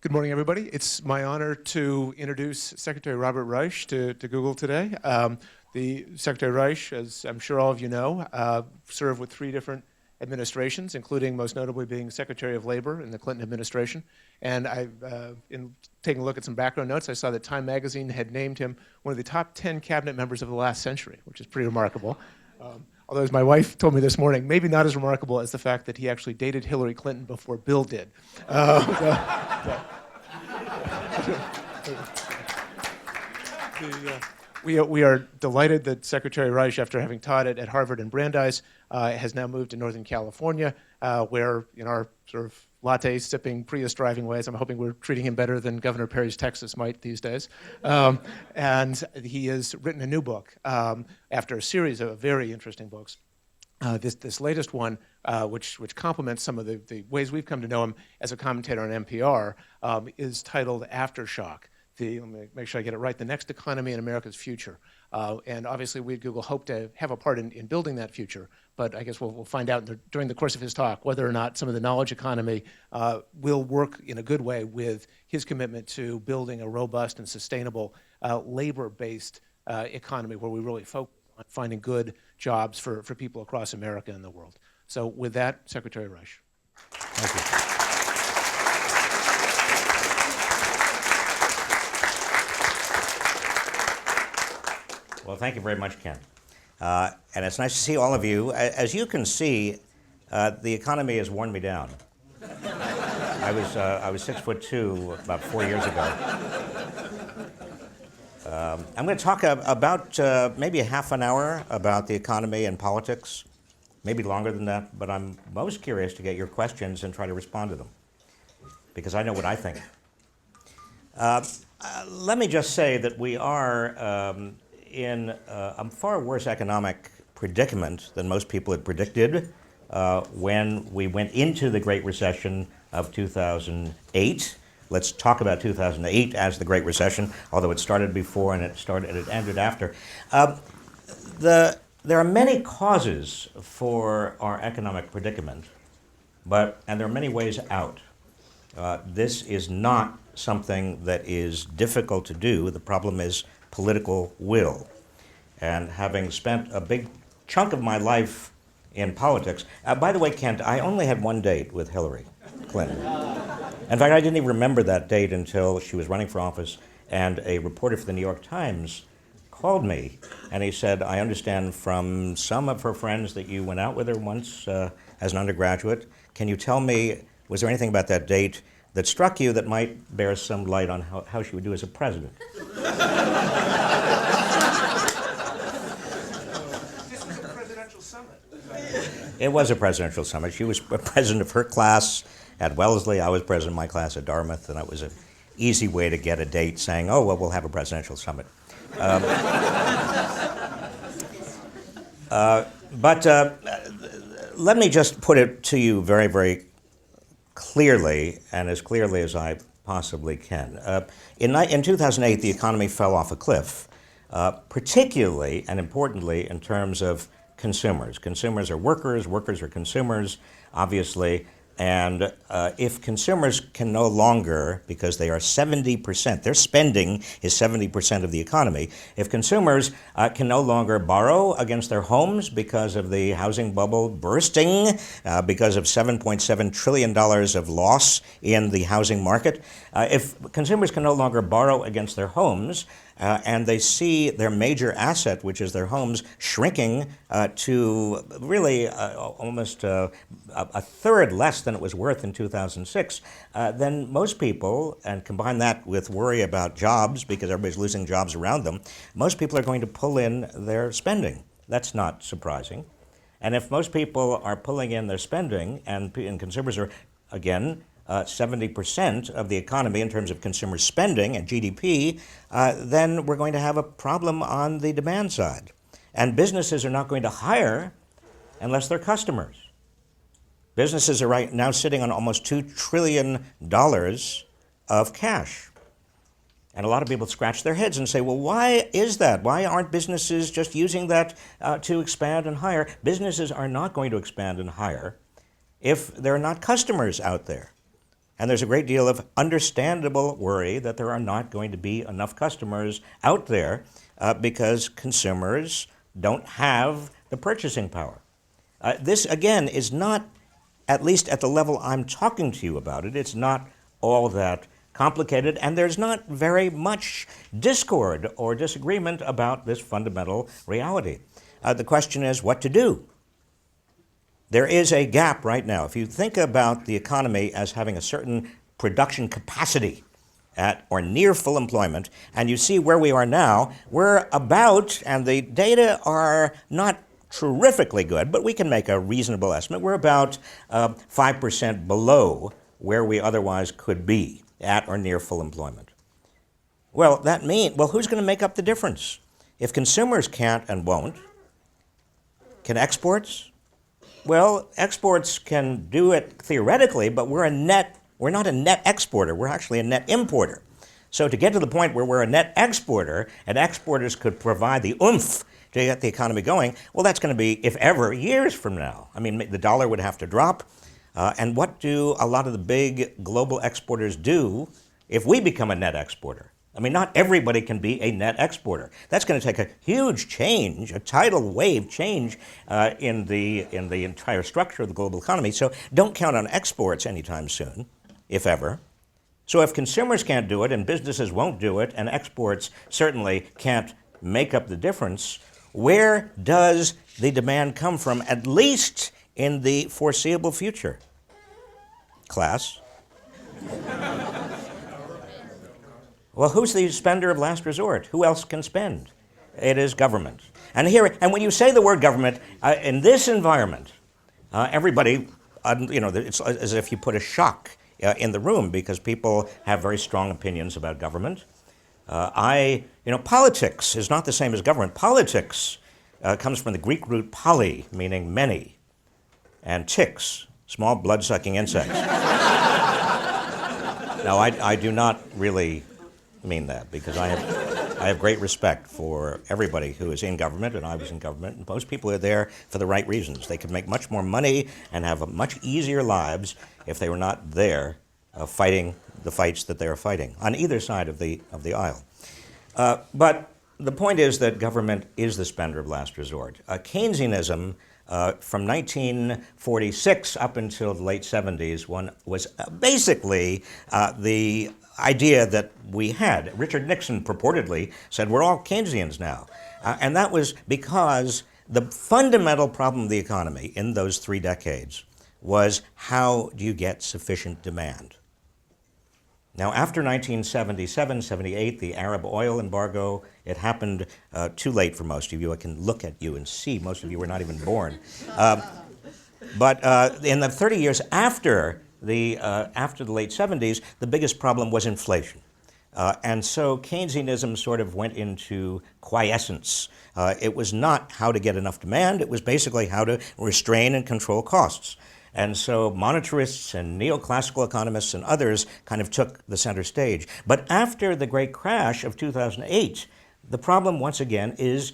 Good morning, everybody. It's my honor to introduce Secretary Robert Reich to Google today. The Secretary Reich, as I'm sure all of you know, served with 3 different administrations, including most notably being Secretary of Labor in the Clinton administration. And in taking a look at some background notes, I saw that Time magazine had named him one of the top 10 cabinet members of the last century, which is pretty remarkable. Although, as my wife told me this morning, maybe not as remarkable as the fact that he actually dated Hillary Clinton before Bill did. We are delighted that Secretary Reich, after having taught at Harvard and Brandeis, has now moved to Northern California, where in our sort of latte-sipping, Prius-driving ways, I'm hoping we're treating him better than Governor Perry's Texas might these days. And he has written a new book after a series of very interesting books. This latest one, which complements some of the ways we've come to know him as a commentator on NPR, is titled Aftershock. Let me make sure I get it right, The Next Economy in America's Future. And obviously we at Google hope to have a part in building that future, but I guess we'll find out during the course of his talk whether or not some of the knowledge economy will work in a good way with his commitment to building a robust and sustainable labor-based economy where we really focus on finding good jobs for people across America and the world. So with that, Secretary Reich. Thank you. Well, thank you very much, Ken. And it's nice to see all of you. As you can see, the economy has worn me down. I was 6'2" about 4 years ago. I'm going to talk about maybe a half an hour about the economy and politics, maybe longer than that, but I'm most curious to get your questions and try to respond to them, because I know what I think. Let me just say that we are in a far worse economic predicament than most people had predicted when we went into the Great Recession of 2008. Let's talk about 2008 as the Great Recession, although it started before and it ended after. There are many causes for our economic predicament, and there are many ways out. This is not something that is difficult to do. The problem is political will. And having spent a big chunk of my life in politics, by the way, Kent, I only had one date with Hillary Clinton. In fact, I didn't even remember that date until she was running for office, and a reporter for the New York Times called me, and he said, I understand from some of her friends that you went out with her once as an undergraduate. Can you tell me, was there anything about that date that struck you that might bear some light on how she would do as a president? This was a presidential summit. It was a presidential summit. She was president of her class at Wellesley. I was president of my class at Dartmouth, and that was an easy way to get a date saying, oh, well, we'll have a presidential summit. But let me just put it to you very, very clearly, and as clearly as I possibly can. In 2008, the economy fell off a cliff, particularly and importantly in terms of consumers. Consumers are workers, workers are consumers, obviously, and if consumers can no longer, because they are 70%, their spending is 70% of the economy, if consumers can no longer borrow against their homes because of the housing bubble bursting, because of $7.7 trillion of loss in the housing market, if consumers can no longer borrow against their homes, and they see their major asset, which is their homes, shrinking to really almost a third less than it was worth in 2006, then most people, and combine that with worry about jobs because everybody's losing jobs around them, most people are going to pull in their spending. That's not surprising. And if most people are pulling in their spending and consumers are, again, 70% of the economy in terms of consumer spending and GDP, then we're going to have a problem on the demand side. And businesses are not going to hire unless they're customers. Businesses are right now sitting on almost $2 trillion of cash. And a lot of people scratch their heads and say, well, why is that? Why aren't businesses just using that to expand and hire? Businesses are not going to expand and hire if there are not customers out there. And there's a great deal of understandable worry that there are not going to be enough customers out there because consumers don't have the purchasing power. This, again, is not, at least at the level I'm talking to you about it, it's not all that complicated, and there's not very much discord or disagreement about this fundamental reality. The question is what to do. There is a gap right now. If you think about the economy as having a certain production capacity at or near full employment, and you see where we are now, we're about, and the data are not terrifically good, but we can make a reasonable estimate, we're about 5% below where we otherwise could be at or near full employment. Well, that means, well, who's going to make up the difference? If consumers can't and won't, can exports? Well, exports can do it theoretically, but we're not a net exporter, we're actually a net importer. So to get to the point where we're a net exporter, and exporters could provide the oomph to get the economy going, well, that's going to be, if ever, years from now. I mean, the dollar would have to drop. And what do a lot of the big global exporters do if we become a net exporter? I mean, not everybody can be a net exporter. That's going to take a huge change, a tidal wave change in the entire structure of the global economy. So don't count on exports anytime soon, if ever. So if consumers can't do it and businesses won't do it and exports certainly can't make up the difference, where does the demand come from, at least in the foreseeable future? Class? Well, who's the spender of last resort? Who else can spend? It is government. And when you say the word government, in this environment, everybody, it's as if you put a shock in the room because people have very strong opinions about government. Politics is not the same as government. Politics comes from the Greek root poly, meaning many, and ticks, small blood-sucking insects. Now, I do not really mean that because I have great respect for everybody who is in government, and I was in government, and most people are there for the right reasons. They could make much more money and have much easier lives if they were not there fighting the fights that they are fighting on either side of the aisle. But the point is that government is the spender of last resort. Keynesianism from 1946 up until the late 70s was basically the idea that we had. Richard Nixon purportedly said, we're all Keynesians now. And that was because the fundamental problem of the economy in those 3 decades was how do you get sufficient demand? Now, after 1977, 78, the Arab oil embargo, it happened too late for most of you. I can look at you and see most of you were not even born. But in the 30 years after the late 70s, the biggest problem was inflation. And so Keynesianism sort of went into quiescence. It was not how to get enough demand, it was basically how to restrain and control costs. And so monetarists and neoclassical economists and others kind of took the center stage. But after the great crash of 2008, the problem once again is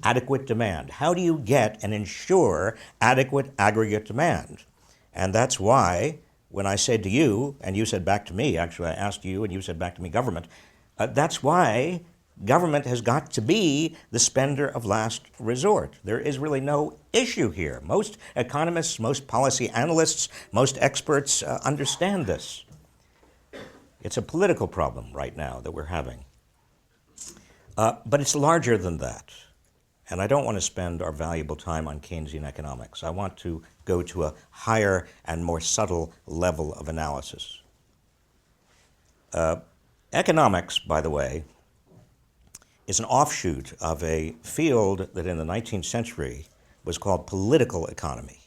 adequate demand. How do you get and ensure adequate aggregate demand? And that's why when I said to you, and you said back to me, actually I asked you and you said back to me government, that's why government has got to be the spender of last resort. There is really no issue here. Most economists, most policy analysts, most experts understand this. It's a political problem right now that we're having. But it's larger than that. And I don't want to spend our valuable time on Keynesian economics. I want to go to a higher and more subtle level of analysis. Economics, by the way, is an offshoot of a field that in the 19th century was called political economy.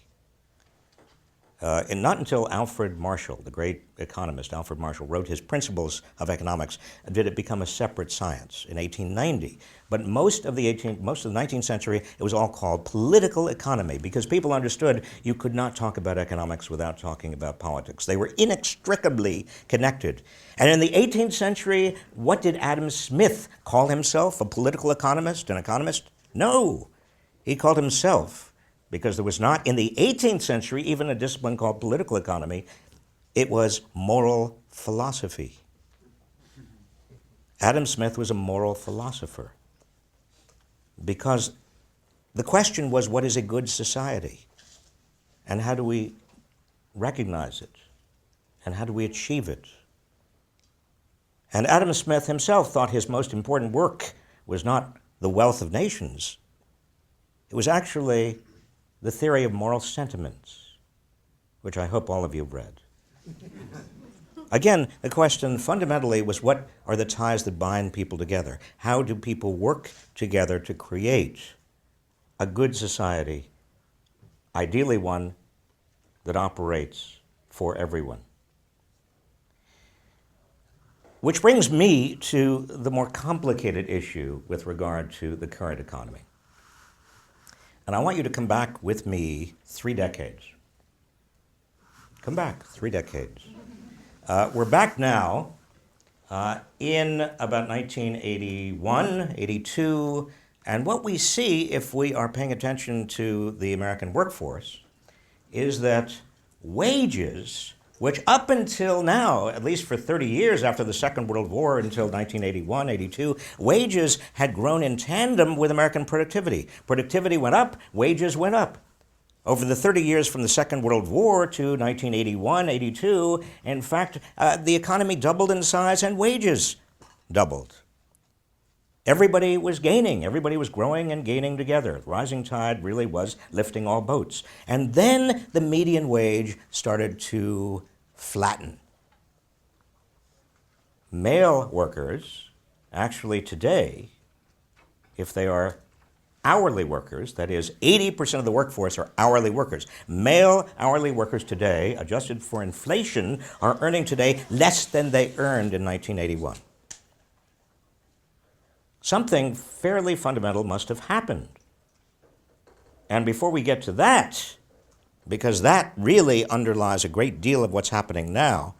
And not until Alfred Marshall, the great economist Alfred Marshall, wrote his Principles of Economics did it become a separate science in 1890. But most of the 19th century, it was all called political economy because people understood you could not talk about economics without talking about politics. They were inextricably connected. And in the 18th century, what did Adam Smith call himself? A political economist, an economist? No, he called himself, because there was not in the 18th century even a discipline called political economy, It was moral philosophy. Adam Smith was a moral philosopher because the question was, what is a good society? And how do we recognize it? And how do we achieve it? And Adam Smith himself thought his most important work was not the wealth of nations. It was actually the theory of moral sentiments, which I hope all of you have read. Again, the question fundamentally was, what are the ties that bind people together? How do people work together to create a good society, ideally one that operates for everyone? Which brings me to the more complicated issue with regard to the current economy. And I want you to come back with me 3 decades. Come back 3 decades. We're back now in about 1981, 82, and what we see if we are paying attention to the American workforce is that wages, which up until now, at least for 30 years after the Second World War until 1981, 82, wages had grown in tandem with American productivity. Productivity went up, wages went up. Over the 30 years from the Second World War to 1981, 82, in fact, the economy doubled in size and wages doubled. Everybody was gaining. Everybody was growing and gaining together. The rising tide really was lifting all boats. And then the median wage started to flatten. Male workers, actually today, if they are hourly workers, that is, 80% of the workforce are hourly workers. Male hourly workers today, adjusted for inflation, are earning today less than they earned in 1981. Something fairly fundamental must have happened. And before we get to that, because that really underlies a great deal of what's happening now,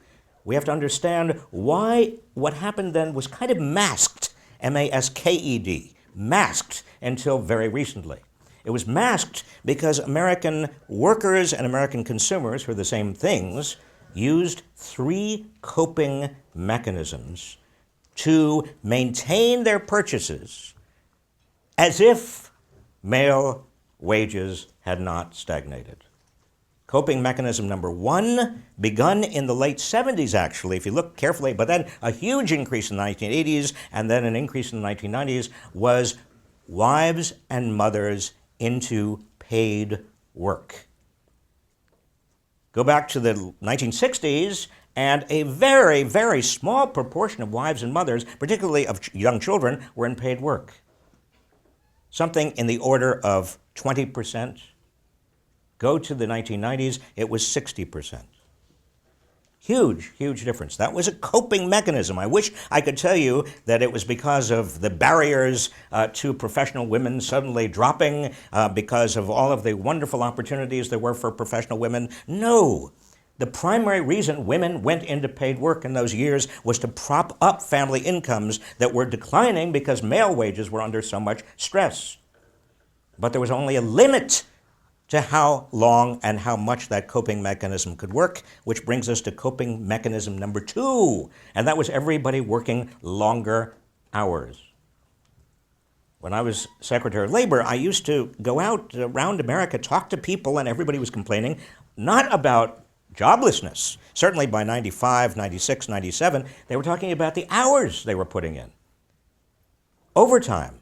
we have to understand why what happened then was kind of masked, M-A-S-K-E-D, masked until very recently. It was masked because American workers and American consumers, who are the same things, used 3 coping mechanisms to maintain their purchases as if male wages had not stagnated. Coping mechanism number 1, begun in the late 70s, actually, if you look carefully, but then a huge increase in the 1980s and then an increase in the 1990s, was wives and mothers into paid work. Go back to the 1960s, and a very, very small proportion of wives and mothers, particularly of young children, were in paid work. Something in the order of 20%. Go to the 1990s, it was 60%. Huge, huge difference. That was a coping mechanism. I wish I could tell you that it was because of the barriers to professional women suddenly dropping, because of all of the wonderful opportunities there were for professional women. No. The primary reason women went into paid work in those years was to prop up family incomes that were declining because male wages were under so much stress. But there was only a limit to how long and how much that coping mechanism could work, which brings us to coping mechanism number 2, and that was everybody working longer hours. When I was Secretary of Labor, I used to go out around America, talk to people, and everybody was complaining not about joblessness. Certainly by 95, 96, 97, they were talking about the hours they were putting in. Overtime,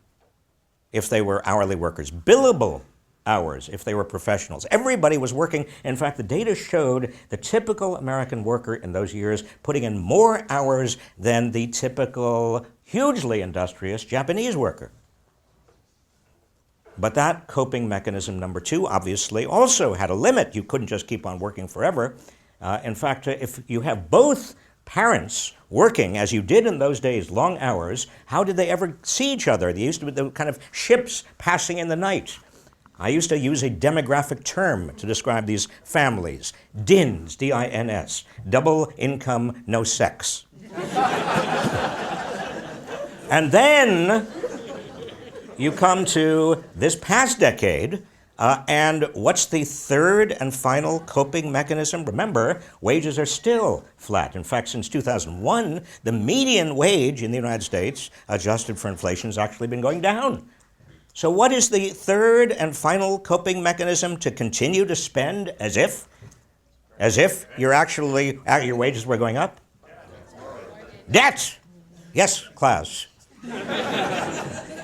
if they were hourly workers. Billable hours, if they were professionals. Everybody was working. In fact, the data showed the typical American worker in those years putting in more hours than the typical, hugely industrious Japanese worker. But that coping mechanism number 2 obviously also had a limit. You couldn't just keep on working forever. In fact, if you have both parents working, as you did in those days, long hours, how did they ever see each other? They used to be the kind of ships passing in the night. I used to use a demographic term to describe these families. DINS, D-I-N-S, double income, no sex. And then you come to this past decade, And what's the third and final coping mechanism? Remember, wages are still flat. In fact, since 2001, the median wage in the United States, adjusted for inflation, has actually been going down. So what is the third and final coping mechanism? To continue to spend as if your wages were going up? Debt! Yes, class.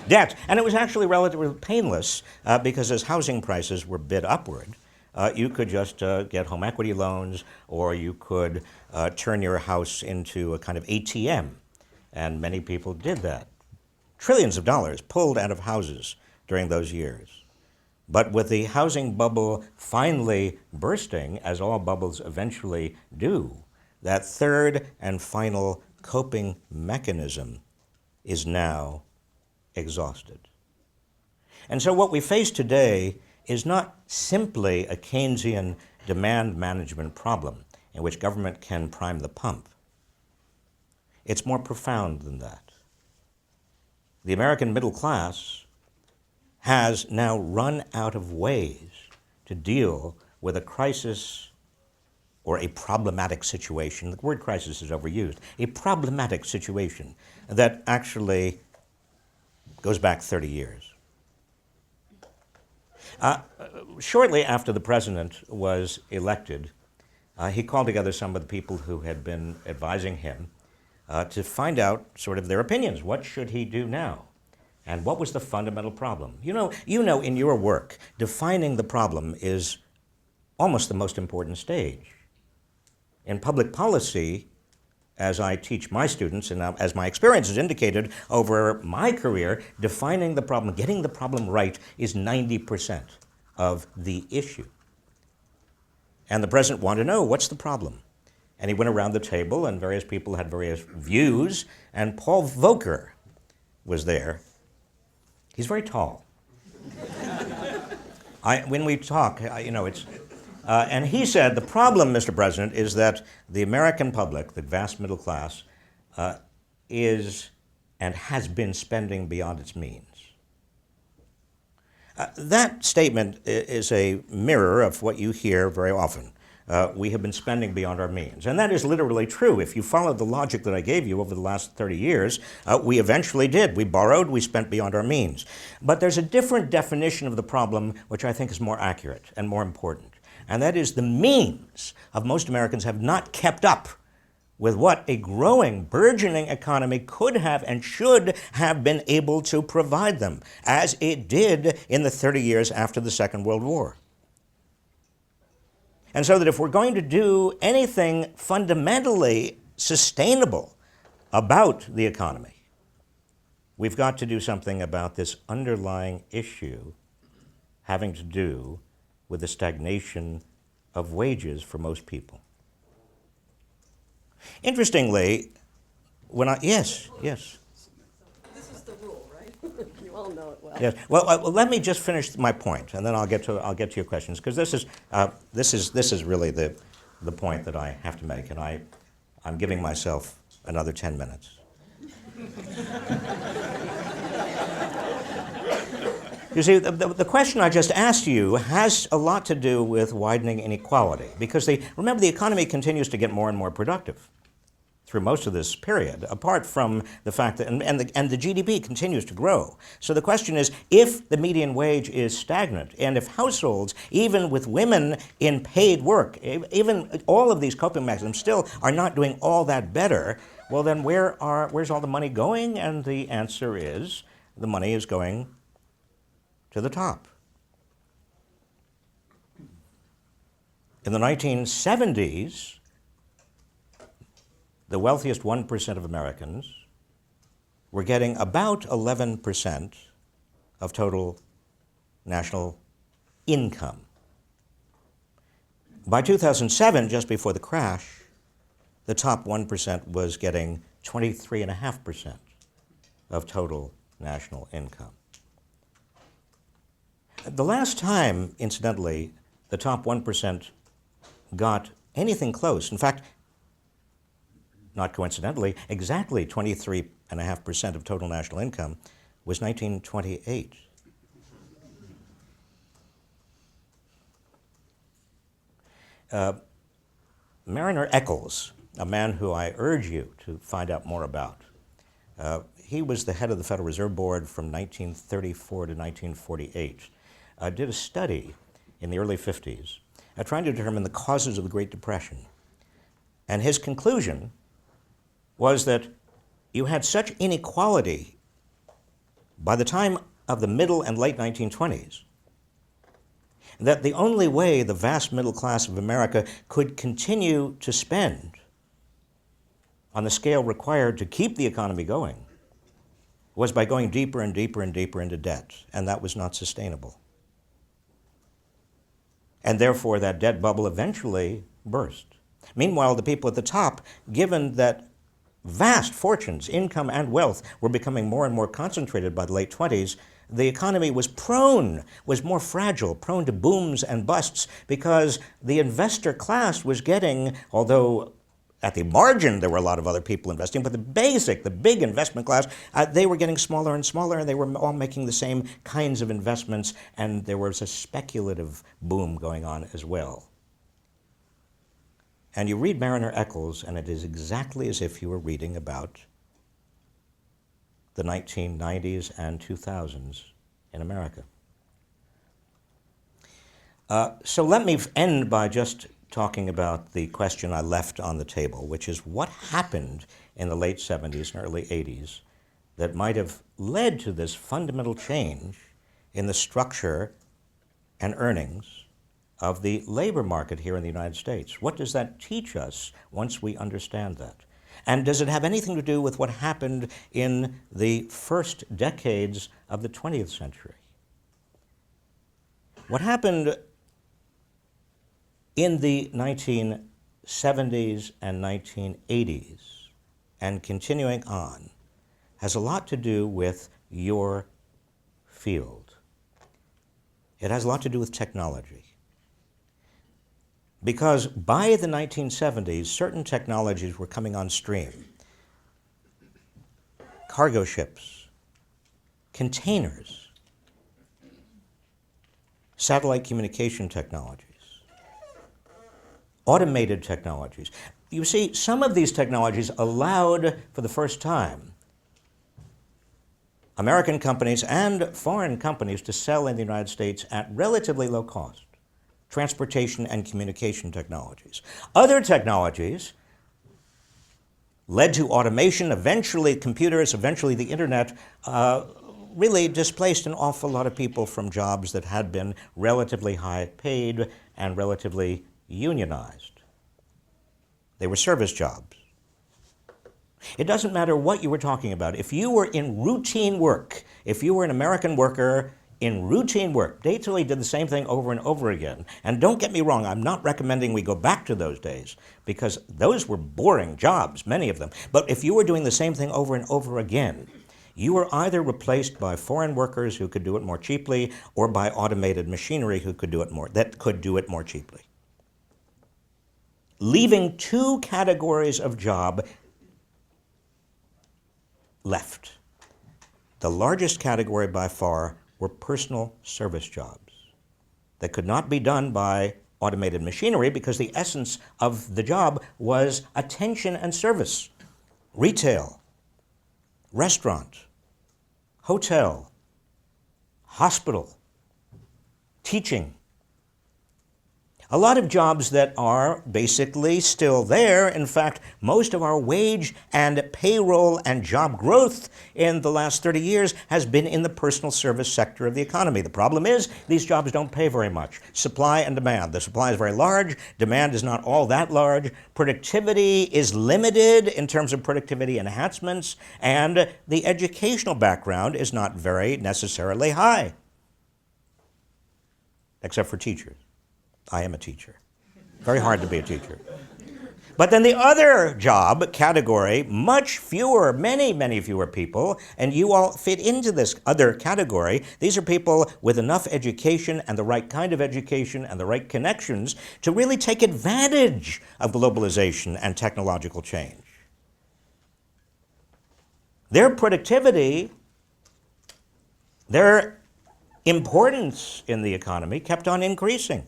Debt. And it was actually relatively painless because as housing prices were bid upward, you could just get home equity loans, or you could turn your house into a kind of ATM. And many people did that. Trillions of dollars pulled out of houses during those years. But with the housing bubble finally bursting, as all bubbles eventually do, that third and final coping mechanism is now exhausted. And so what we face today is not simply a Keynesian demand management problem in which government can prime the pump. It's more profound than that. The American middle class has now run out of ways to deal with a crisis or a problematic situation. The word crisis is overused. A problematic situation that actually goes back 30 years. Shortly after the president was elected, he called together some of the people who had been advising him to find out sort of their opinions. What should he do now? And what was the fundamental problem? You know, in your work, defining the problem is almost the most important stage. In public policy, as I teach my students, and as my experience has indicated over my career, defining the problem, getting the problem right, is 90% of the issue. And the president wanted to know, what's the problem? And he went around the table, and various people had various views, and Paul Volcker was there. He's very tall. When we talk, and he said, the problem, Mr. President, is that the American public, the vast middle class, is and has been spending beyond its means. That statement is a mirror of what you hear very often. We have been spending beyond our means. And that is literally true. If you follow the logic that I gave you over the last 30 years, we eventually did. We borrowed, we spent beyond our means. But there's a different definition of the problem, which I think is more accurate and more important. And that is the means of most Americans have not kept up with what a growing, burgeoning economy could have and should have been able to provide them, as it did in the 30 years after the Second World War. And so that if we're going to do anything fundamentally sustainable about the economy, we've got to do something about this underlying issue having to do with the stagnation of wages for most people. Interestingly, yes. This is the rule, right? You all know it well. Yes. Well, let me just finish my point, and then I'll get to your questions, because this is really the point that I have to make, and I'm giving myself another 10 minutes. You see, the question I just asked you has a lot to do with widening inequality, because remember, the economy continues to get more and more productive through most of this period, apart from the fact that, and the GDP continues to grow. So the question is, if the median wage is stagnant, and if households, even with women in paid work, even all of these coping mechanisms still are not doing all that better, well then where's all the money going? And the answer is, the money is going to the top. In the 1970s, the wealthiest 1% of Americans were getting about 11% of total national income. By 2007, just before the crash, the top 1% was getting 23.5% of total national income. The last time, incidentally, the top 1% got anything close, in fact, not coincidentally, exactly 23.5% of total national income was 1928. Mariner Eccles, a man who I urge you to find out more about, he was the head of the Federal Reserve Board from 1934 to 1948, did a study in the early 50s trying to determine the causes of the Great Depression. And his conclusion was that you had such inequality by the time of the middle and late 1920s that the only way the vast middle class of America could continue to spend on the scale required to keep the economy going was by going deeper and deeper and deeper into debt, and that was not sustainable. And therefore, that debt bubble eventually burst. Meanwhile, the people at the top, given that vast fortunes, income, and wealth were becoming more and more concentrated by the late 20s, the economy was more fragile, prone to booms and busts, because the investor class was getting, although at the margin there were a lot of other people investing, but the big investment class, they were getting smaller and smaller, and they were all making the same kinds of investments, and there was a speculative boom going on as well. And you read Mariner Eccles, and it is exactly as if you were reading about the 1990s and 2000s in America. So let me end by just talking about the question I left on the table, which is what happened in the late 70s and early 80s that might have led to this fundamental change in the structure and earnings of the labor market here in the United States. What does that teach us once we understand that? And does it have anything to do with what happened in the first decades of the 20th century? What happened in the 1970s and 1980s and continuing on has a lot to do with your field. It has a lot to do with technology. Because by the 1970s, certain technologies were coming on stream. Cargo ships, containers, satellite communication technologies, automated technologies. You see, some of these technologies allowed, for the first time, American companies and foreign companies to sell in the United States at relatively low cost. Transportation and communication technologies. Other technologies led to automation, eventually computers, eventually the internet, really displaced an awful lot of people from jobs that had been relatively high paid and relatively unionized. They were service jobs. It doesn't matter what you were talking about. If you were in routine work, if you were an American worker in routine work, they totally did the same thing over and over again. And don't get me wrong, I'm not recommending we go back to those days, because those were boring jobs, many of them. But if you were doing the same thing over and over again, you were either replaced by foreign workers who could do it more cheaply, or by automated machinery that could do it more cheaply. Leaving two categories of job left. The largest category by far were personal service jobs that could not be done by automated machinery because the essence of the job was attention and service. Retail, restaurant, hotel, hospital, teaching. A lot of jobs that are basically still there. In fact, most of our wage and payroll and job growth in the last 30 years has been in the personal service sector of the economy. The problem is these jobs don't pay very much. Supply and demand. The supply is very large. Demand is not all that large. Productivity is limited in terms of productivity enhancements, and the educational background is not very necessarily high, except for teachers. I am a teacher. Very hard to be a teacher. But then the other job category, much fewer, many fewer people, and you all fit into this other category. These are people with enough education and the right kind of education and the right connections to really take advantage of globalization and technological change. Their productivity, their importance in the economy kept on increasing.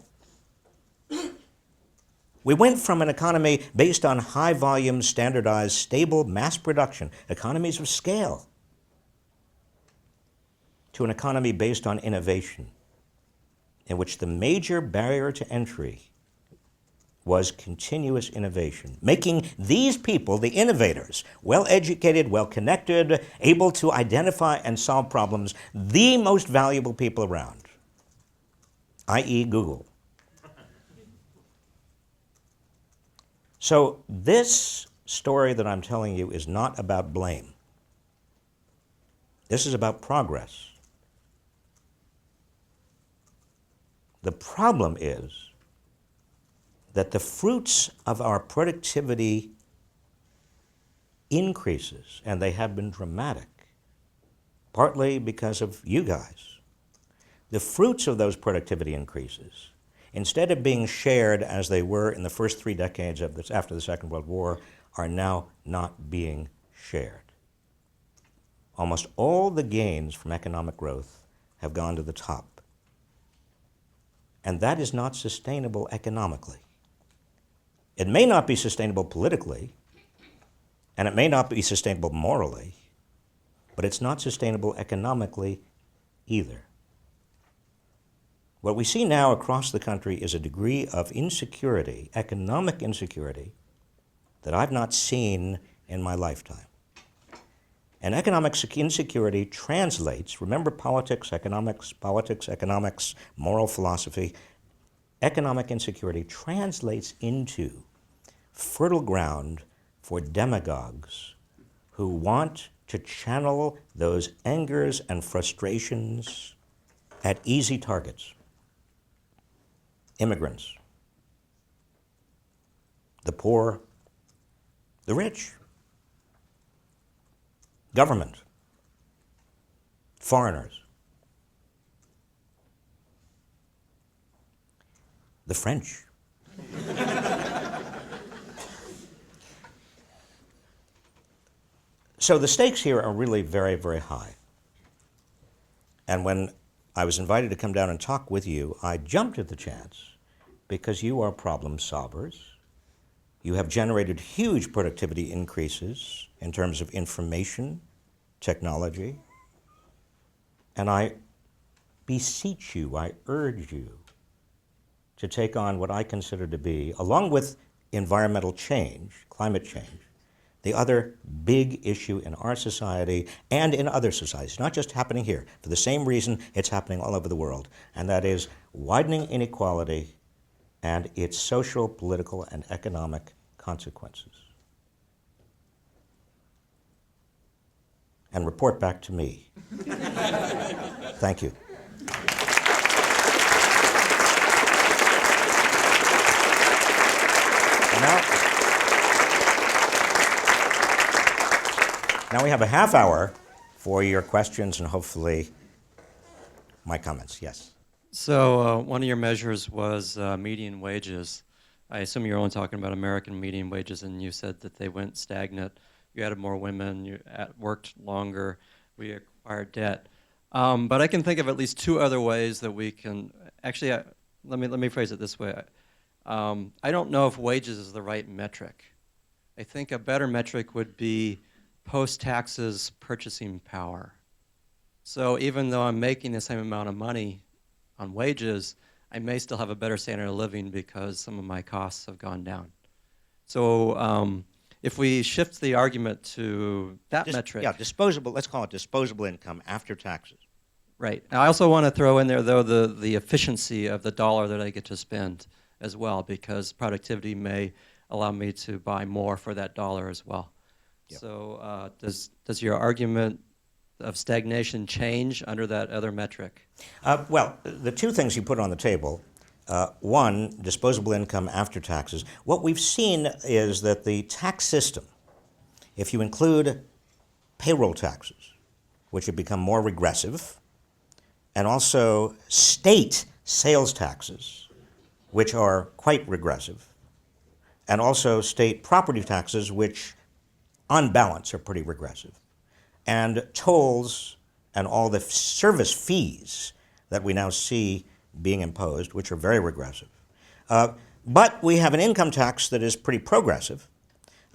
We went from an economy based on high volume, standardized, stable mass production, economies of scale, to an economy based on innovation, in which the major barrier to entry was continuous innovation, making these people, the innovators, well-educated, well-connected, able to identify and solve problems, the most valuable people around, i.e. Google. So this story that I'm telling you is not about blame. This is about progress. The problem is that the fruits of our productivity increases, and they have been dramatic, partly because of you guys. The fruits of those productivity increases, instead of being shared as they were in the first 3 decades of this, after the Second World War, are now not being shared. Almost all the gains from economic growth have gone to the top. And that is not sustainable economically. It may not be sustainable politically, and it may not be sustainable morally, but it's not sustainable economically either. What we see now across the country is a degree of insecurity, economic insecurity, that I've not seen in my lifetime. And economic insecurity translates, remember politics, economics, moral philosophy, economic insecurity translates into fertile ground for demagogues who want to channel those angers and frustrations at easy targets. Immigrants, the poor, the rich, government, foreigners, the French. So the stakes here are really very, very high. And when I was invited to come down and talk with you, I jumped at the chance because you are problem solvers. You have generated huge productivity increases in terms of information, technology. And I beseech you, I urge you to take on what I consider to be, along with environmental change, climate change, the other big issue in our society and in other societies, not just happening here, for the same reason it's happening all over the world, and that is widening inequality and its social, political, and economic consequences. And report back to me. Thank you. Now we have a half hour for your questions and hopefully my comments. Yes. So one of your measures was median wages. I assume you're only talking about American median wages, and you said that they went stagnant. You added more women, you worked longer, we acquired debt. But I can think of at least 2 other ways that we can, actually, let me phrase it this way. I don't know if wages is the right metric. I think a better metric would be post-taxes purchasing power. So even though I'm making the same amount of money on wages, I may still have a better standard of living because some of my costs have gone down. So if we shift the argument to that metric. Yeah, disposable, let's call it disposable income after taxes. Right. I also want to throw in there, though, the efficiency of the dollar that I get to spend as well, because productivity may allow me to buy more for that dollar as well. Yep. So does your argument of stagnation change under that other metric? Well, the 2 things you put on the table, one, disposable income after taxes. What we've seen is that the tax system, if you include payroll taxes, which have become more regressive, and also state sales taxes, which are quite regressive, and also state property taxes, which on balance are pretty regressive, and tolls and all the service fees that we now see being imposed, which are very regressive. But we have an income tax that is pretty progressive.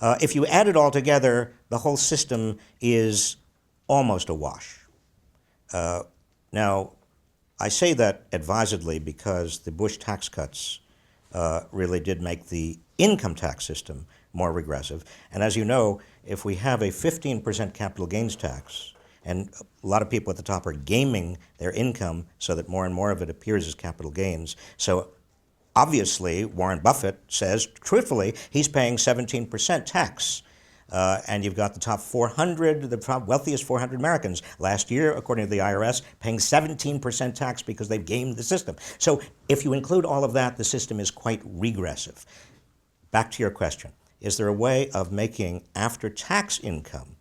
If you add it all together, the whole system is almost a wash. Now, I say that advisedly because the Bush tax cuts really did make the income tax system more regressive. And as you know, if we have a 15% capital gains tax, and a lot of people at the top are gaming their income so that more and more of it appears as capital gains. So obviously, Warren Buffett says, truthfully, he's paying 17% tax. And you've got the top 400, the top wealthiest 400 Americans last year, according to the IRS, paying 17% tax because they've gamed the system. So if you include all of that, the system is quite regressive. Back to your question. Is there a way of making after-tax income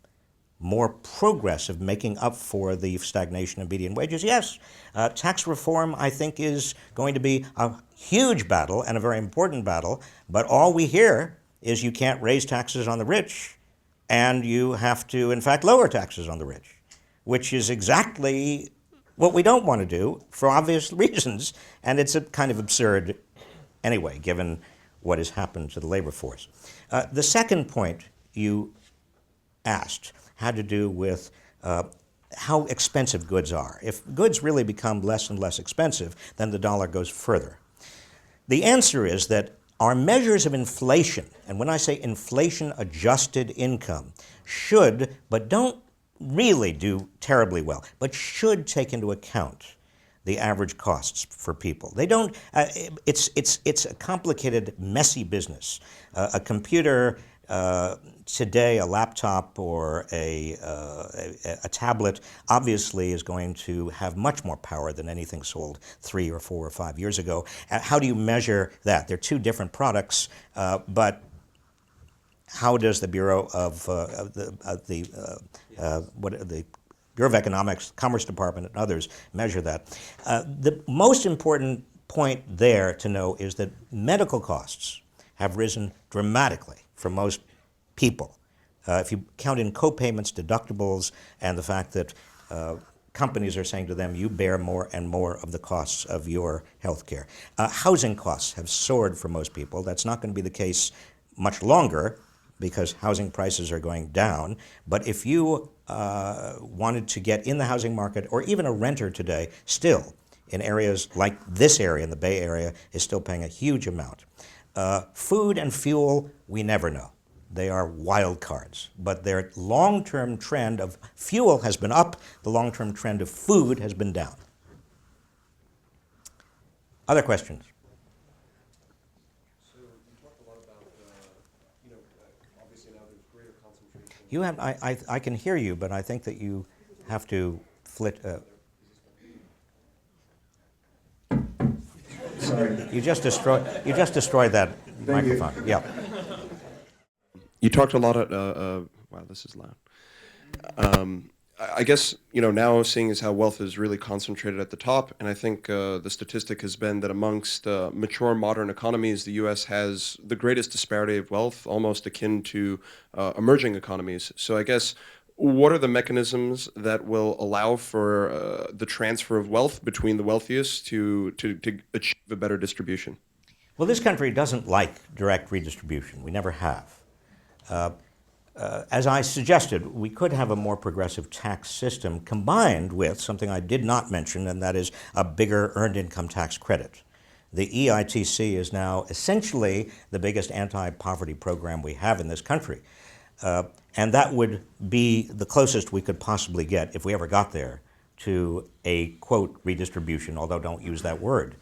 more progressive, making up for the stagnation of median wages? Yes. Tax reform, I think, is going to be a huge battle and a very important battle, but all we hear is you can't raise taxes on the rich, and you have to, in fact, lower taxes on the rich, which is exactly what we don't want to do for obvious reasons, and it's a kind of absurd anyway, given what has happened to the labor force. The second point you asked had to do with how expensive goods are. If goods really become less and less expensive, then the dollar goes further. The answer is that our measures of inflation, and when I say inflation-adjusted income, should, but don't really do terribly well, but should take into account the average costs for people. They don't. It's a complicated, messy business. A computer today, a laptop or a tablet, obviously is going to have much more power than anything sold 3 or 4 or 5 years ago. How do you measure that? They're two different products, but how does the Bureau of the Bureau of Economics, Commerce Department, and others measure that? The most important point there to know is that medical costs have risen dramatically for most people. If you count in co-payments, deductibles, and the fact that companies are saying to them, you bear more and more of the costs of your health care. Housing costs have soared for most people. That's not going to be the case much longer because housing prices are going down. But if you wanted to get in the housing market, or even a renter today, still in areas like this area, in the Bay Area, is still paying a huge amount. Food and fuel, we never know. They are wild cards. But their long-term trend of fuel has been up. The long-term trend of food has been down. Other questions? So you talked a lot about, obviously now there's greater concentration. You have, I can hear you, but I think that you have to flit. Sorry. You just destroyed that microphone. Yeah. You talked a lot wow, this is loud. I guess, now seeing as how wealth is really concentrated at the top, and I think the statistic has been that amongst mature modern economies, the U.S. has the greatest disparity of wealth, almost akin to emerging economies. So I guess, what are the mechanisms that will allow for the transfer of wealth between the wealthiest to achieve a better distribution? Well, this country doesn't like direct redistribution. We never have. As I suggested, we could have a more progressive tax system combined with something I did not mention, and that is a bigger earned income tax credit. The EITC is now essentially the biggest anti-poverty program we have in this country. And that would be the closest we could possibly get, if we ever got there, to a, quote, redistribution, although don't use that word.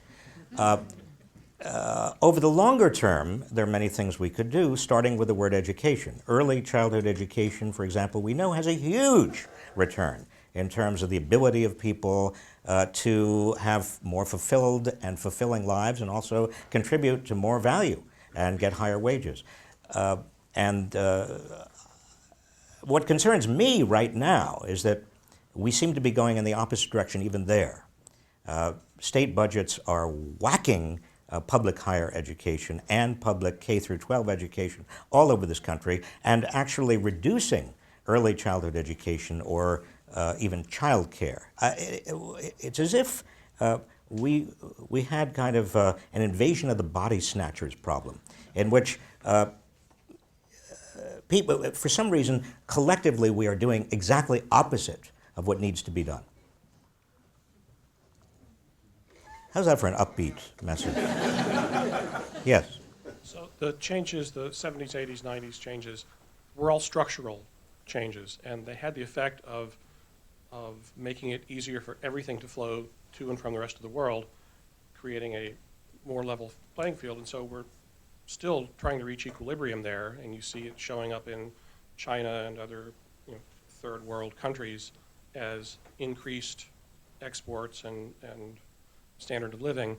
Over the longer term, there are many things we could do, starting with the word education. Early childhood education, for example, we know has a huge return in terms of the ability of people to have more fulfilled and fulfilling lives, and also contribute to more value and get higher wages. What concerns me right now is that we seem to be going in the opposite direction even there. State budgets are whacking public higher education and public K through 12 education all over this country, and actually reducing early childhood education or even child care. It's as if we had kind of an invasion of the body snatchers problem, in which people, for some reason, collectively we are doing exactly opposite of what needs to be done. How's that for an upbeat message? Yes. So the changes, the 70s, 80s, 90s changes, were all structural changes, and they had the effect of making it easier for everything to flow to and from the rest of the world, creating a more level playing field. And so we're still trying to reach equilibrium there, and you see it showing up in China and other third world countries as increased exports and standard of living.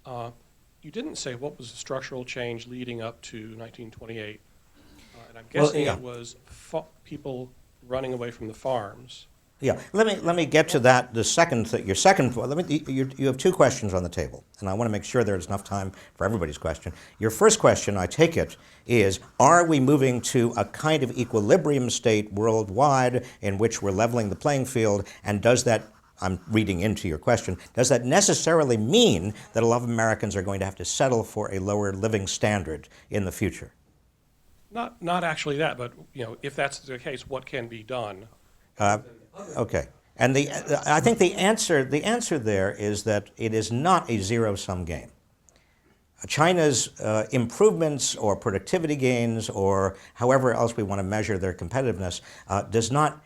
You didn't say what was the structural change leading up to 1928, and I'm guessing yeah. it was people running away from the farms. Yeah, let me get to that. The second thing, your second point. You have two questions on the table, and I want to make sure there's enough time for everybody's question. Your first question, I take it, is: are we moving to a kind of equilibrium state worldwide in which we're leveling the playing field? And does that, I'm reading into your question, does that necessarily mean that a lot of Americans are going to have to settle for a lower living standard in the future? Not actually that, but if that's the case, what can be done? Okay. And I think the answer there is that it is not a zero-sum game. China's improvements or productivity gains, or however else we want to measure their competitiveness, does not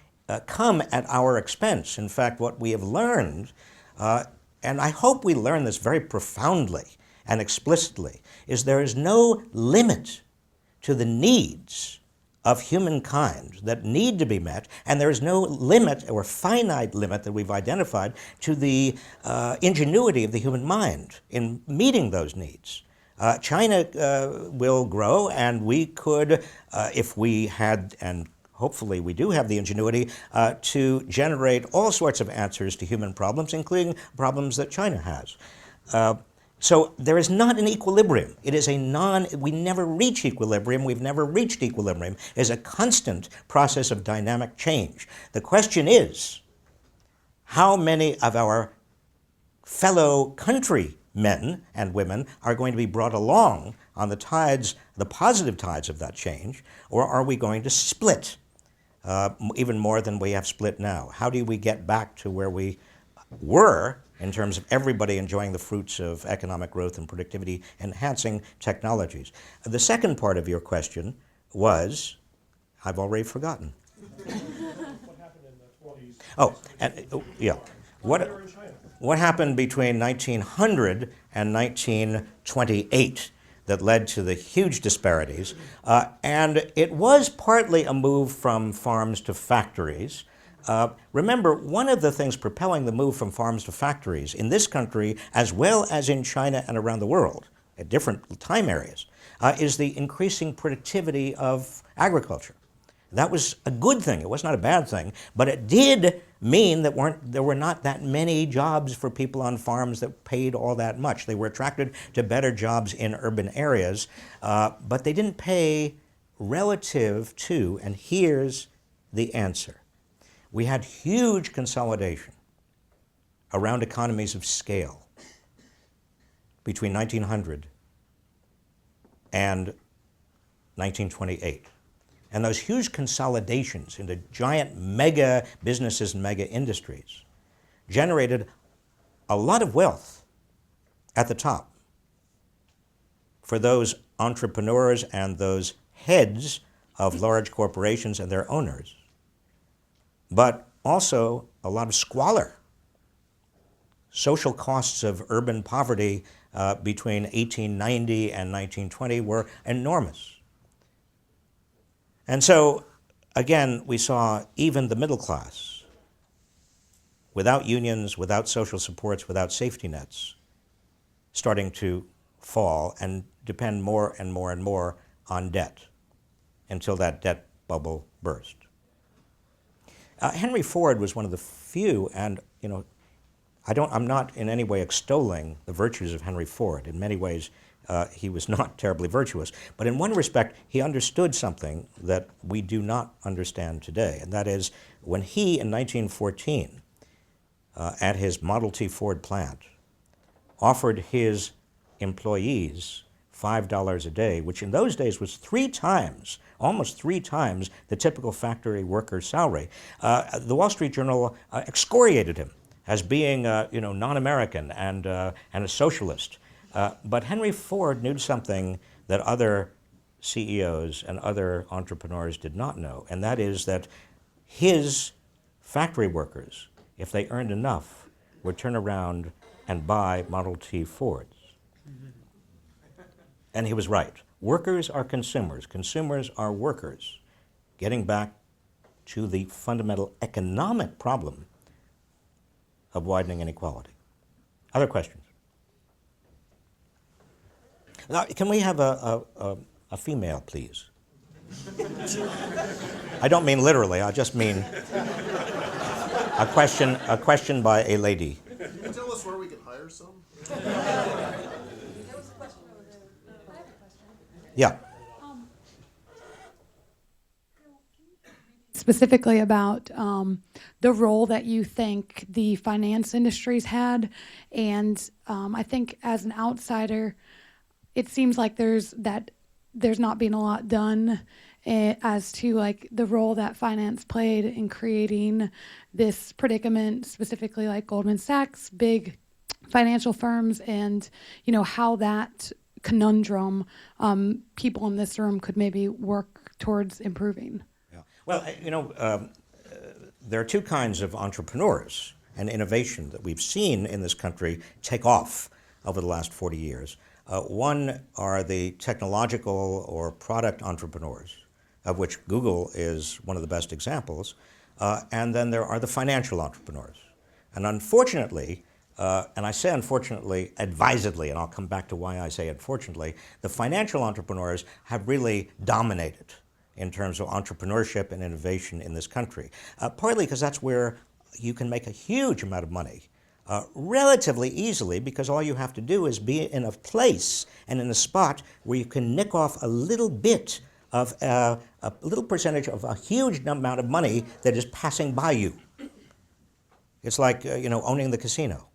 come at our expense. In fact, what we have learned, and I hope we learn this very profoundly and explicitly, is there is no limit to the needs of humankind that need to be met, and there is no limit or finite limit that we've identified to the ingenuity of the human mind in meeting those needs. China will grow, and we could, if we had, and hopefully we do have the ingenuity, to generate all sorts of answers to human problems, including problems that China has. So there is not an equilibrium. It is we never reach equilibrium. We've never reached equilibrium. It is a constant process of dynamic change. The question is, how many of our fellow countrymen and women are going to be brought along on the tides, the positive tides of that change, or are we going to split even more than we have split now? How do we get back to where we were in terms of everybody enjoying the fruits of economic growth and productivity enhancing technologies? The second part of your question was, I've already forgotten. What happened in the 20s? Yeah. What happened between 1900 and 1928 that led to the huge disparities? And it was partly a move from farms to factories. Remember, one of the things propelling the move from farms to factories in this country, as well as in China and around the world, at different time areas, is the increasing productivity of agriculture. That was a good thing. It was not a bad thing, but it did mean that there were not that many jobs for people on farms that paid all that much. They were attracted to better jobs in urban areas, but they didn't pay relative to, and here's the answer. We had huge consolidation around economies of scale between 1900 and 1928. And those huge consolidations into giant mega businesses and mega industries generated a lot of wealth at the top for those entrepreneurs and those heads of large corporations and their owners, but also a lot of squalor. Social costs of urban poverty between 1890 and 1920 were enormous. And so, again, we saw even the middle class, without unions, without social supports, without safety nets, starting to fall and depend more and more and more on debt until that debt bubble burst. Henry Ford was one of the few, and I'm not in any way extolling the virtues of Henry Ford. In many ways, he was not terribly virtuous. But in one respect, he understood something that we do not understand today, and that is when he, in 1914, at his Model T Ford plant, offered his employees $5 a day, which in those days was almost three times the typical factory worker's salary. The Wall Street Journal excoriated him as being, non-American and a socialist. But Henry Ford knew something that other CEOs and other entrepreneurs did not know, and that is that his factory workers, if they earned enough, would turn around and buy Model T Fords. And he was right. Workers are consumers. Consumers are workers. Getting back to the fundamental economic problem of widening inequality. Other questions? Now, can we have a female, please? I don't mean literally. I just mean a question by a lady. Can you tell us where we can hire some? There was a question over there. I have a question. Yeah. Specifically about the role that you think the finance industry's had, and I think as an outsider, it seems like there's not been a lot done as to like the role that finance played in creating this predicament, specifically like Goldman Sachs, big financial firms, and how that conundrum people in this room could maybe work towards improving. Well, there are two kinds of entrepreneurs and innovation that we've seen in this country take off over the last 40 years. One are the technological or product entrepreneurs, of which Google is one of the best examples. And then there are the financial entrepreneurs. And unfortunately, and I say unfortunately advisedly, and I'll come back to why I say unfortunately, the financial entrepreneurs have really dominated in terms of entrepreneurship and innovation in this country, partly because that's where you can make a huge amount of money relatively easily, because all you have to do is be in a place and in a spot where you can nick off a little bit of a little percentage of a huge amount of money that is passing by you. It's like owning the casino.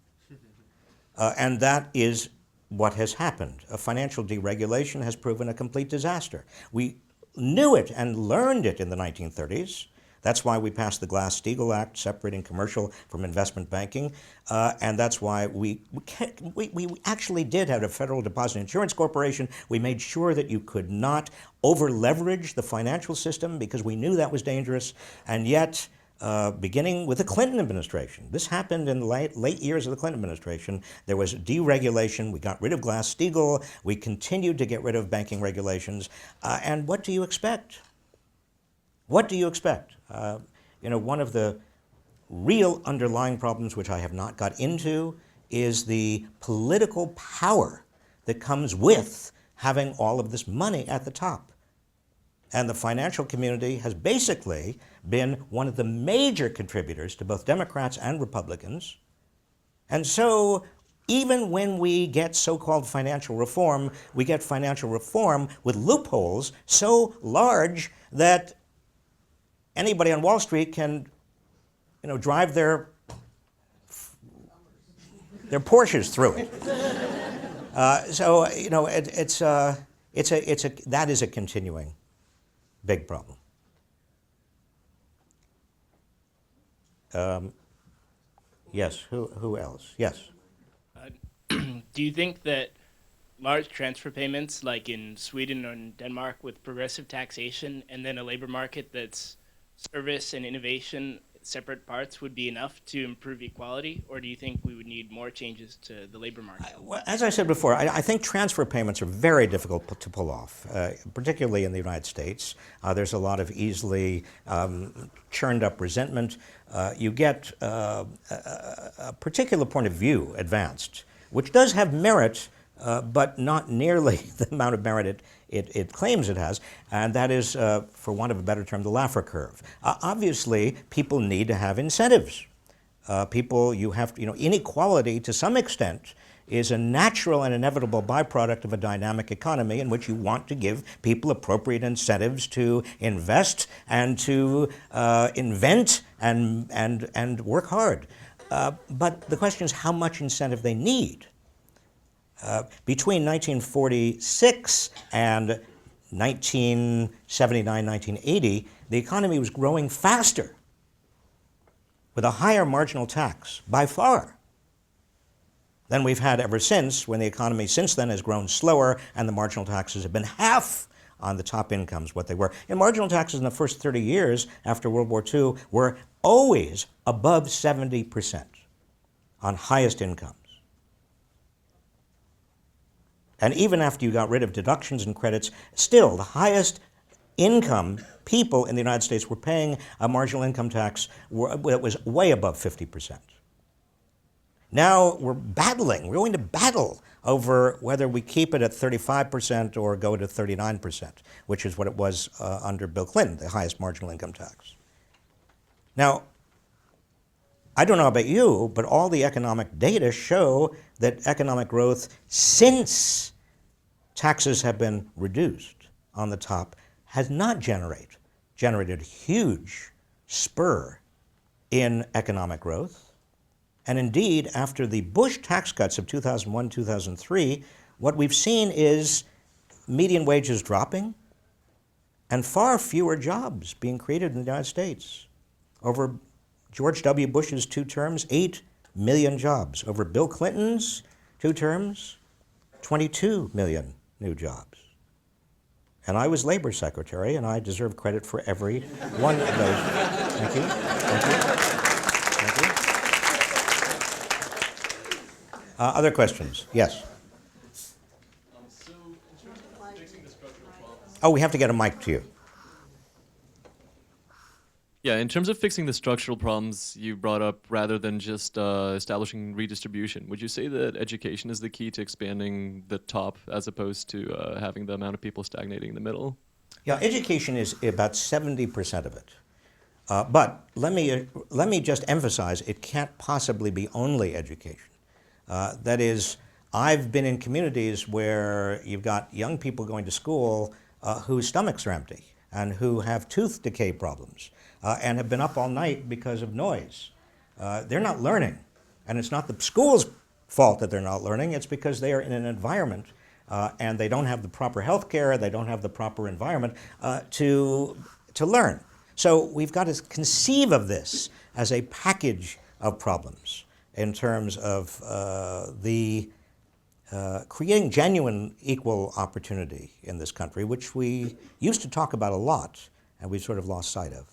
And that is what has happened. A financial deregulation has proven a complete disaster. We knew it and learned it in the 1930s. That's why we passed the Glass-Steagall Act, separating commercial from investment banking, and that's why we actually did have a Federal Deposit Insurance Corporation. We made sure that you could not over-leverage the financial system because we knew that was dangerous, and yet, beginning with the Clinton administration, this happened in the late years of the Clinton administration, there was deregulation. We got rid of Glass-Steagall. We continued to get rid of banking regulations, and what do you expect? What do you expect? One of the real underlying problems, which I have not got into, is the political power that comes with having all of this money at the top. And the financial community has basically been one of the major contributors to both Democrats and Republicans. And so even when we get so-called financial reform, we get financial reform with loopholes so large that anybody on Wall Street can, drive their Porsches through it. That is a continuing big problem. Yes. Who else? Yes. Do you think that large transfer payments, like in Sweden or in Denmark, with progressive taxation, and then a labor market that's service and innovation separate parts, would be enough to improve equality, or do you think we would need more changes to the labor market? Well, as I said before, I think transfer payments are very difficult to pull off, particularly in the United States. There's a lot of easily churned up resentment. You get a particular point of view advanced, which does have merit, but not nearly the amount of merit it claims it has, and that is, for want of a better term, the Laffer curve. Obviously, people need to have incentives. Inequality to some extent is a natural and inevitable byproduct of a dynamic economy in which you want to give people appropriate incentives to invest and to invent and work hard. But the question is how much incentive they need. Between 1946 and 1979, 1980, the economy was growing faster with a higher marginal tax by far than we've had ever since, when the economy since then has grown slower and the marginal taxes have been half on the top incomes what they were. And marginal taxes in the first 30 years after World War II were always above 70% on highest incomes. And even after you got rid of deductions and credits, still the highest income people in the United States were paying a marginal income tax that was way above 50%. Now we're going to battle over whether we keep it at 35% or go to 39%, which is what it was under Bill Clinton, the highest marginal income tax. Now, I don't know about you, but all the economic data show that economic growth since taxes have been reduced on the top has not generated a huge spur in economic growth. And indeed, after the Bush tax cuts of 2001, 2003, what we've seen is median wages dropping and far fewer jobs being created in the United States. Over George W. Bush's 2 terms, 8 million jobs. Over Bill Clinton's 2 terms, 22 million new jobs. And I was labor secretary, and I deserve credit for every one of those. Thank you. Thank you. Thank you. Other questions? Yes. Oh, we have to get a mic to you. Yeah, in terms of fixing the structural problems you brought up, rather than just establishing redistribution, would you say that education is the key to expanding the top as opposed to having the amount of people stagnating in the middle? Yeah, education is about 70% of it. But let me just emphasize, it can't possibly be only education. That is, I've been in communities where you've got young people going to school whose stomachs are empty and who have tooth decay problems and have been up all night because of noise. They're not learning. And it's not the school's fault that they're not learning. It's because they are in an environment and they don't have the proper health care, they don't have the proper environment to learn. So we've got to conceive of this as a package of problems in terms of creating genuine equal opportunity in this country, which we used to talk about a lot and we've sort of lost sight of.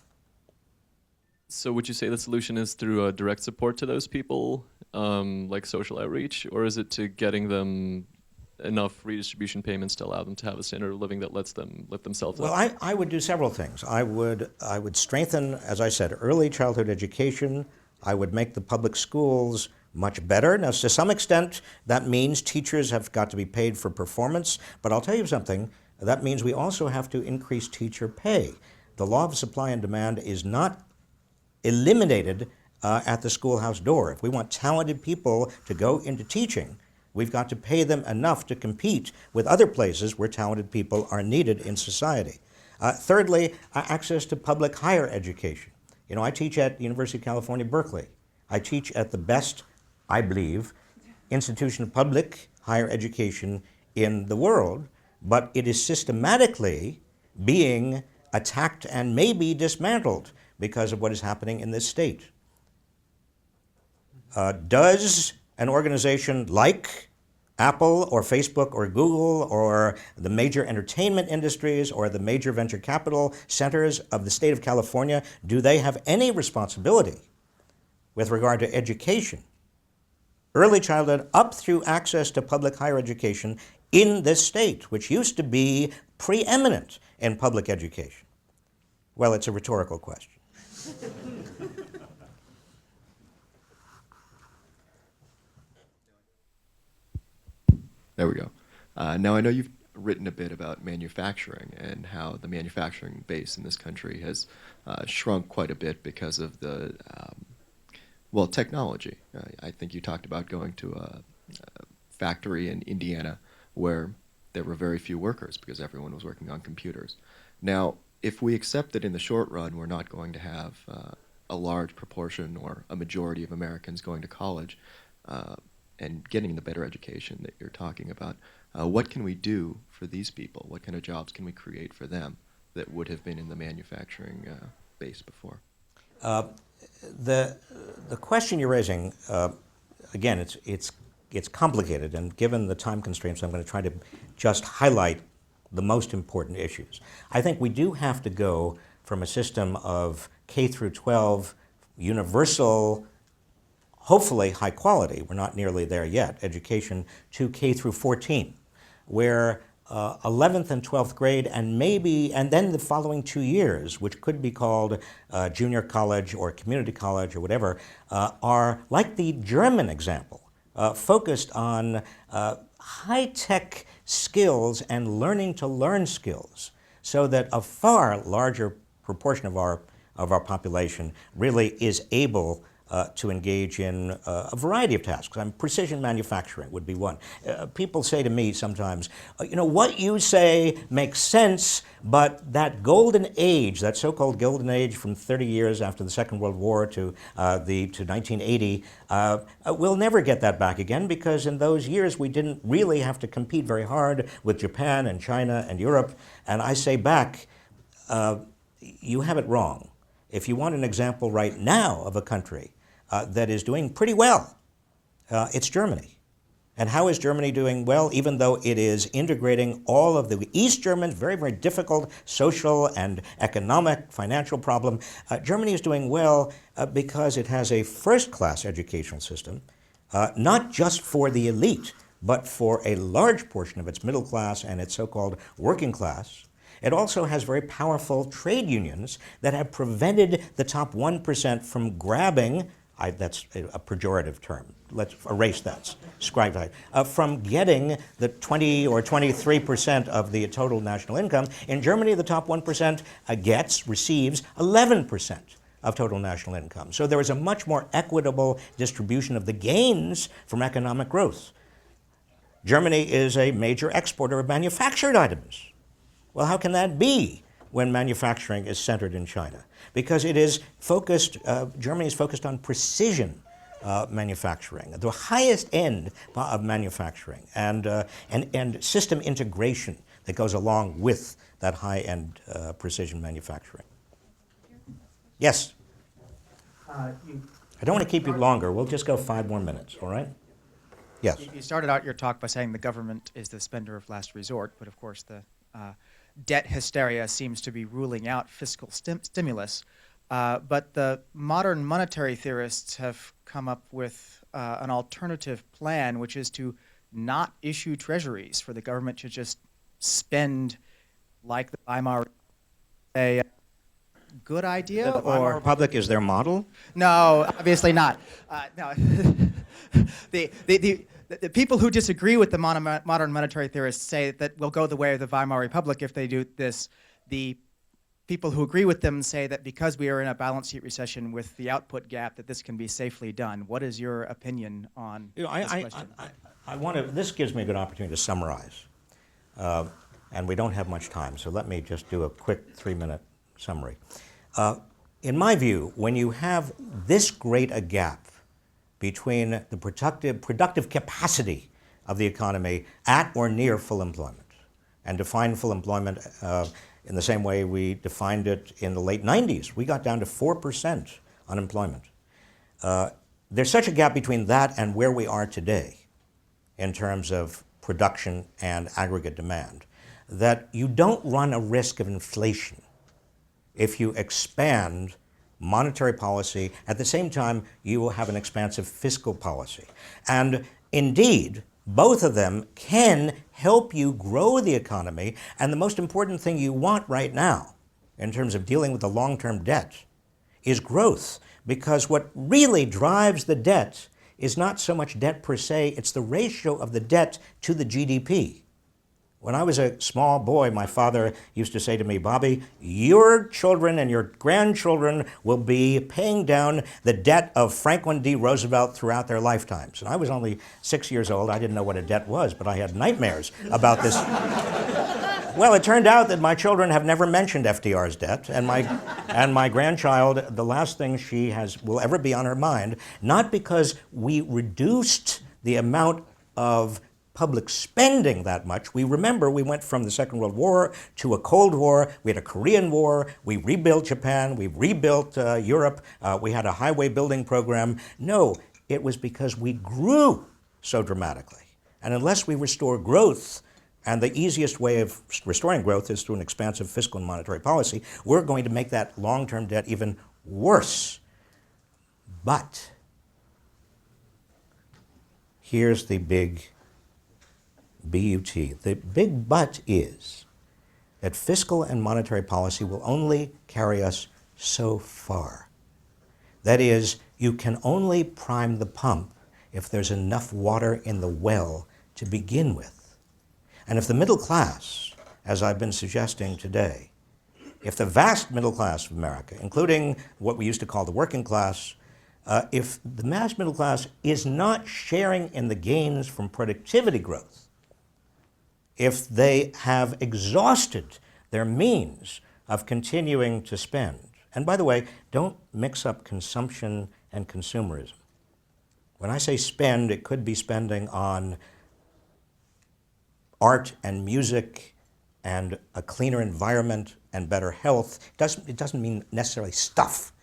So would you say the solution is through direct support to those people, like social outreach, or is it to getting them enough redistribution payments to allow them to have a standard of living that lets them lift themselves up? Well, I would do several things. I would strengthen, as I said, early childhood education. I would make the public schools much better. Now, to some extent, that means teachers have got to be paid for performance. But I'll tell you something, that means we also have to increase teacher pay. The law of supply and demand is not eliminated at the schoolhouse door. If we want talented people to go into teaching, we've got to pay them enough to compete with other places where talented people are needed in society. Thirdly, access to public higher education. You know, I teach at University of California, Berkeley. I teach at the best, I believe, institution of public higher education in the world, but it is systematically being attacked and maybe dismantled because of what is happening in this state. Does an organization like Apple or Facebook or Google or the major entertainment industries or the major venture capital centers of the state of California, do they have any responsibility with regard to education, early childhood up through access to public higher education in this state, which used to be preeminent in public education? Well, it's a rhetorical question. There we go. Now, I know you've written a bit about manufacturing and how the manufacturing base in this country has shrunk quite a bit because of the, technology. I think you talked about going to a factory in Indiana where there were very few workers because everyone was working on computers. Now, if we accept that in the short run we're not going to have a large proportion or a majority of Americans going to college, and getting the better education that you're talking about, what can we do for these people? What kind of jobs can we create for them that would have been in the manufacturing base before? The question you're raising, again, it's complicated, and given the time constraints, I'm going to try to just highlight the most important issues. I think we do have to go from a system of K through 12, universal, hopefully high quality, we're not nearly there yet, education, to K through 14, where 11th and 12th grade, and then the following 2 years, which could be called junior college or community college or whatever, are like the German example, focused on high-tech skills and learning to learn skills, so that a far larger proportion of our population really is able to engage in a variety of tasks. Precision manufacturing would be one. People say to me sometimes, what you say makes sense, but that golden age, that so-called golden age from 30 years after the Second World War to 1980, we'll never get that back again, because in those years we didn't really have to compete very hard with Japan and China and Europe. And I say back, you have it wrong. If you want an example right now of a country that is doing pretty well, it's Germany. And how is Germany doing well, even though it is integrating all of the East Germans, very, very difficult social and economic, financial problem? Germany is doing well because it has a first-class educational system, not just for the elite, but for a large portion of its middle class and its so-called working class. It also has very powerful trade unions that have prevented the top 1% from grabbing, that's a pejorative term, let's erase that, scribe that, from getting the 20 or 23% of the total national income. In Germany, the top 1% receives 11% of total national income. So there is a much more equitable distribution of the gains from economic growth. Germany is a major exporter of manufactured items. Well, how can that be when manufacturing is centered in China? Because it is focused, Germany is focused on precision manufacturing, the highest end of manufacturing, and system integration that goes along with that high-end precision manufacturing. Yes? I don't want to keep you longer. We'll just go 5 more minutes, all right? Yes. You started out your talk by saying the government is the spender of last resort, but of course the debt hysteria seems to be ruling out fiscal stimulus. But the modern monetary theorists have come up with an alternative plan, which is to not issue treasuries, for the government to just spend like the Weimar. A good idea? The Weimar Republic is their model? No, obviously not. No. The people who disagree with the modern monetary theorists say that we'll go the way of the Weimar Republic if they do this. The people who agree with them say that because we are in a balance sheet recession with the output gap, that this can be safely done. What is your opinion on this question? This gives me a good opportunity to summarize. And we don't have much time, so let me just do a quick 3-minute summary. In my view, when you have this great a gap between the productive capacity of the economy at or near full employment, and define full employment in the same way we defined it in the late 90s. We got down to 4% unemployment. There's such a gap between that and where we are today in terms of production and aggregate demand that you don't run a risk of inflation if you expand monetary policy. At the same time, you will have an expansive fiscal policy. And indeed, both of them can help you grow the economy. And the most important thing you want right now, in terms of dealing with the long-term debt, is growth. Because what really drives the debt is not so much debt per se, it's the ratio of the debt to the GDP. When I was a small boy, my father used to say to me, "Bobby, your children and your grandchildren will be paying down the debt of Franklin D. Roosevelt throughout their lifetimes." And I was only 6 years old. I didn't know what a debt was, but I had nightmares about this. Well, it turned out that my children have never mentioned FDR's debt, and my grandchild, the last thing she will ever be on her mind, not because we reduced the amount of public spending that much. We remember we went from the Second World War to a Cold War. We had a Korean War. We rebuilt Japan. We rebuilt Europe. We had a highway building program. No, it was because we grew so dramatically. And unless we restore growth, and the easiest way of restoring growth is through an expansive fiscal and monetary policy, we're going to make that long-term debt even worse. But here's the big B-U-T. The big but is that fiscal and monetary policy will only carry us so far. That is, you can only prime the pump if there's enough water in the well to begin with. And if the middle class, as I've been suggesting today, if the vast middle class of America, including what we used to call the working class, if the mass middle class is not sharing in the gains from productivity growth, if they have exhausted their means of continuing to spend. And by the way, don't mix up consumption and consumerism. When I say spend, it could be spending on art and music and a cleaner environment and better health. It doesn't mean necessarily stuff.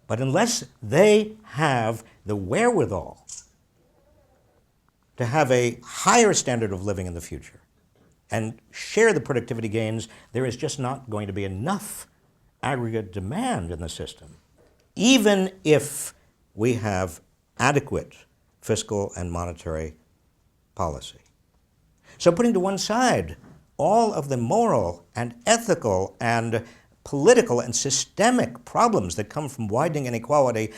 But unless they have the wherewithal to have a higher standard of living in the future, and share the productivity gains, there is just not going to be enough aggregate demand in the system, even if we have adequate fiscal and monetary policy. So putting to one side all of the moral and ethical and political and systemic problems that come from widening inequality,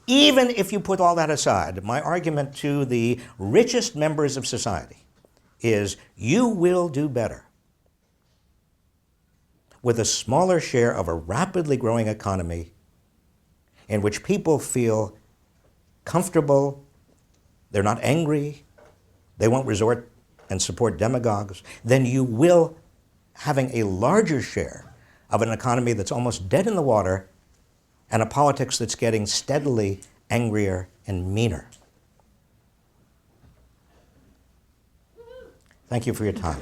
even if you put all that aside, my argument to the richest members of society is you will do better with a smaller share of a rapidly growing economy in which people feel comfortable, they're not angry, they won't resort and support demagogues, than you will having a larger share of an economy that's almost dead in the water and a politics that's getting steadily angrier and meaner. Thank you for your time.